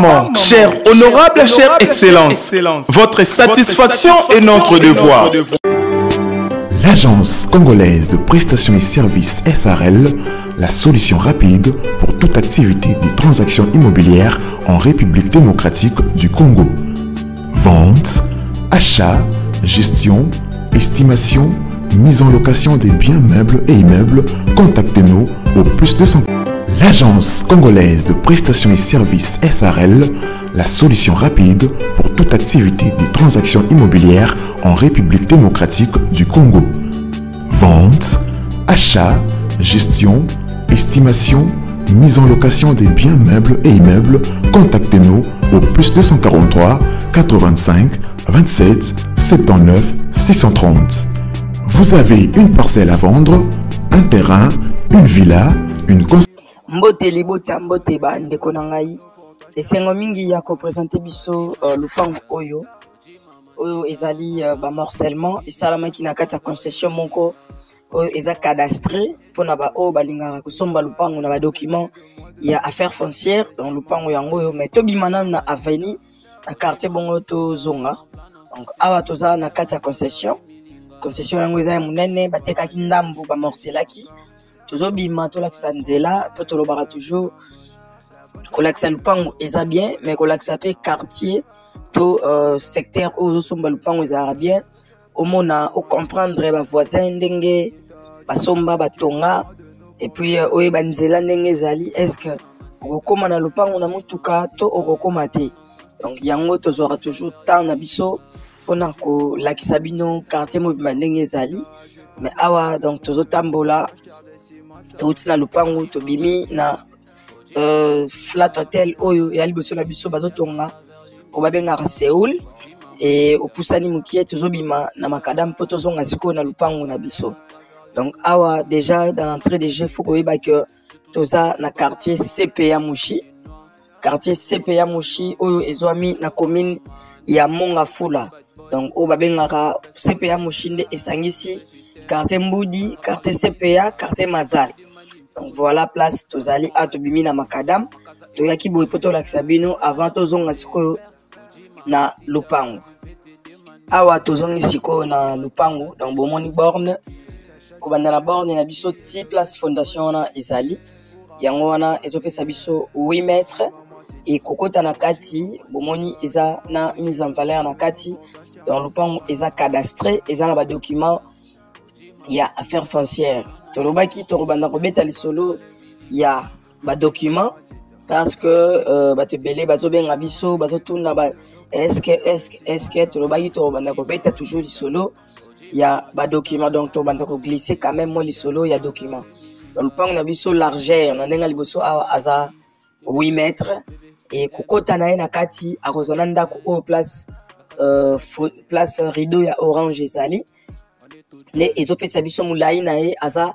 maman, chère honorable, chère excellence, votre satisfaction est notre devoir. L'Agence congolaise de prestations et services SARL, la solution rapide pour toute activité des transactions immobilières en République démocratique du Congo. Vente, achat, gestion, estimation, mise en location des biens meubles et immeubles, contactez-nous au +200. L'Agence congolaise de prestations et services SARL, la solution rapide pour toute activité des transactions immobilières en République démocratique du Congo. Vente, achat, gestion, estimation, mise en location des biens meubles et immeubles, contactez-nous au +243 85 27 79 630. Vous avez une parcelle à vendre, un terrain, une villa, une Mbote libota mbote ba ndeko na ngai esengo mingi ya ko présenter biso lupango oyo ezali ba morcellement esalamaki na kati ya concession moko oyo eza cadastre pona ba o balingaka kusomba lupango na ba document ya affaires foncières dans lupango yango oyo mais tobimana na avenue na quartier bongo to zonga donc awa toza na kati ya concession yango eza ya munene batekaki ndambu ba morcelaki toujours bima to lakisa nzela po tolobaka toujours kolakisa lupango eza bien mais kolakisa pe quartier to secteur ozo somba lupango eza bien omona o comprendre ba voisins ndenge basomba batonga et puis oyeba nzela ndenge ezali est-ce que okokoma na lupango na mutuka to okokoma te donc yango tozora toujours temps na biso pona ko lakisa bino quartier mobima ndenge ezali mais awa donc tozotambola touti na lupango tobimi na flat hotel oyo ya liboso na biso bazotonga ko babengaka Seoul et opusani mukie tozobima na makadam po tozonga siko na lupango na biso donc awa déjà dans l'entrée des jeux faut koyeba que toza na quartier CPA Mushi oyo ezwami na commune ya Mongafula donc o babengaka CPA Mushi nde esangisi quartier Mbudi, quartier CPA, quartier Mazal. Donc voilà place tozali atobimi na makadam toyaki boye poto la kisabino avant tozonga siko na lupango. Awa tozongi siko na lupango donc bomoni borne kobanda na borne na biso ti place fondation na ezali yango wana ezopesa biso 8 mètres et kokota na kati bomoni eza na mise en valeur na kati dans lupango eza cadastré eza na ba document ya affaires foncières tolobaki torobanda kobeta lisolo ya ba document parce que bato belé bazobenga biso bazotuna ba est-ce que tolobaki torobanda kobeta toujours lisolo ya ba document donc torobanda ko glisser quand même mo lisolo ya document dans le pan na biso largeur na ndenga liboso aza 8 mètres et kokota na na kati akozona ndako au place rideau ya orange ezali les ezopesa biso mulai na ye aza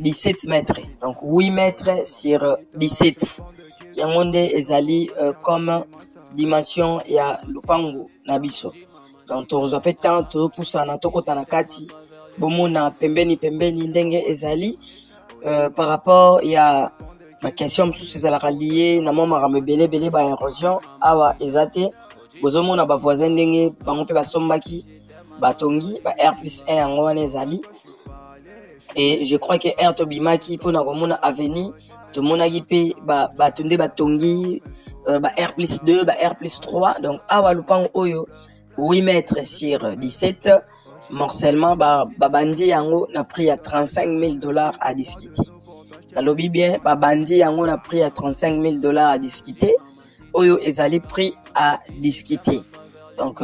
17 mètres donc 8 mètres sur 17 yango nde ezali comme dimension ya lupango na biso donc tozo pe tant topusa na tokota na kati bomona pembeni ndenge ezali par rapport ya ma question msusu ezalaka lié na moma ramebele ba érosion awa ezate bozomona ba voisins ndenge bango pe basombaki batongi ba R+1 yango wana ezali et je crois que R tobimaki pona komona avenue tomonaki pe batonde batongi ba R+2 ba R+3 donc awa lupango oyo 8 mètres sur 17 morcellement bandi yango na prix à $35,000 à discuter na lobby bien bandi yango na prix à $35,000 à discuter oyo ezali prix à discuter donc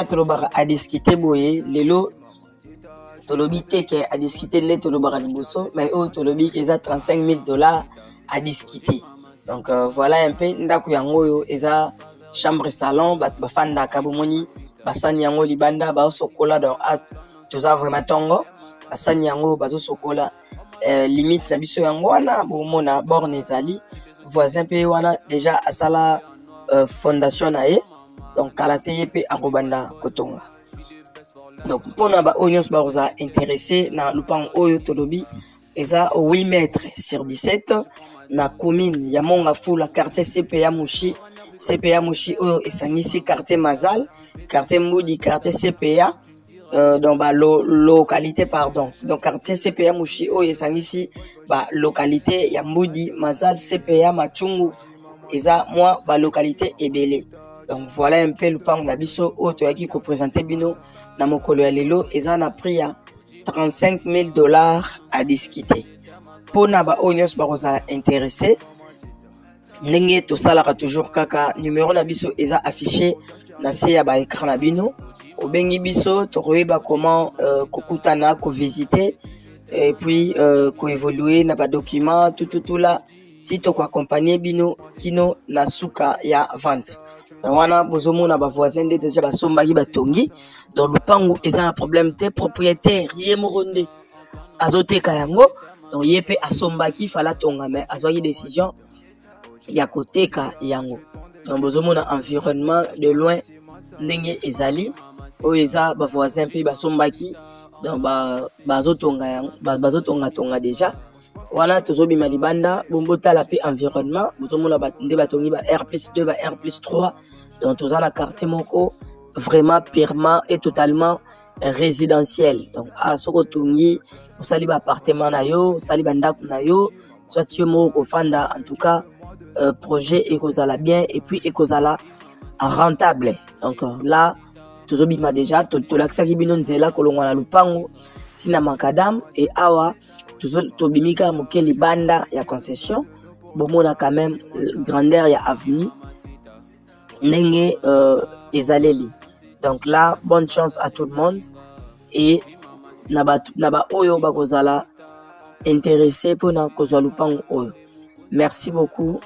tolobaka à discuter boye lelo tolobi teke à discuter net tolobaka liboso mais oyo tolobi eza $35,000 à discuter donc voilà un peu ndako yango oyo eza chambre salon bafandaka bomoni basani yango libanda basokola donc toza vraiment tongo basani yango bazosokola limite na biso yango wana bomona borne ezali voisin pe wana déjà asala fondation na ye donc kalate ye pe akobanda kotonga donc pona ba onions baroza intéressé na lupango oyo tolobi eza 8 mètres sur 17 na commune ya Mongafula quartier CPA Mushi CPA Mouchi Oyo et Sangisi quartier Mazal, quartier Moudi, quartier CPA, donc bah localité pardon. Donc quartier CPA Mouchi Oyo et Sangisi bah localité ya Moudi, Mazal, CPA Machungu et ça moi bah localité Ebele. Donc voilà un peu le pan d'abisso auto qui représentait bino na mokolo ya lelo et ça a pris à $35,000 à discuter. Pour naba onyos ba rozala intéressé ndenge to salaka toujours kaka numéro na biso eza affiché na se ya ba écran na bino obengi biso to koyeba comment kokutana ko visiter et puis ko évoluer na ba document tout là tito ko accompagner bino kino na suka ya vente wana bozomo na ba voisin de déjà ba sombaki batongi dans le pango eza un problème te propriétaire yemoronde azoteka yango donc yepe asombaki fala tonga mais azwaki décision ya koteka yango donc bozomona environnement de loin ndenge ezali oyo eza ba voisin pe basombaki donc bazotonga yango bazotonga déjà wana tozobima libanda bombotala pe environnement bozomona nde batongi ba R+2 ba R+3 donc toza na quartier moko vraiment purement et totalement résidentiel donc soko tongi osali ba appartement na yo osali ba ndako na yo soit tu moko fanda en tout cas projet ekozala bien et puis ekozala rentable donc là tozobima déjà tolaksaki bino nzela kolongwa na lupango tina makadam et awa tobimika moke libanda ya concession bomona quand même grandeur ya avenue ndenge ezaleli donc là bonne chance à tout le monde et naba oyo bakozala intéressé pona kozwa lupango oyo merci beaucoup.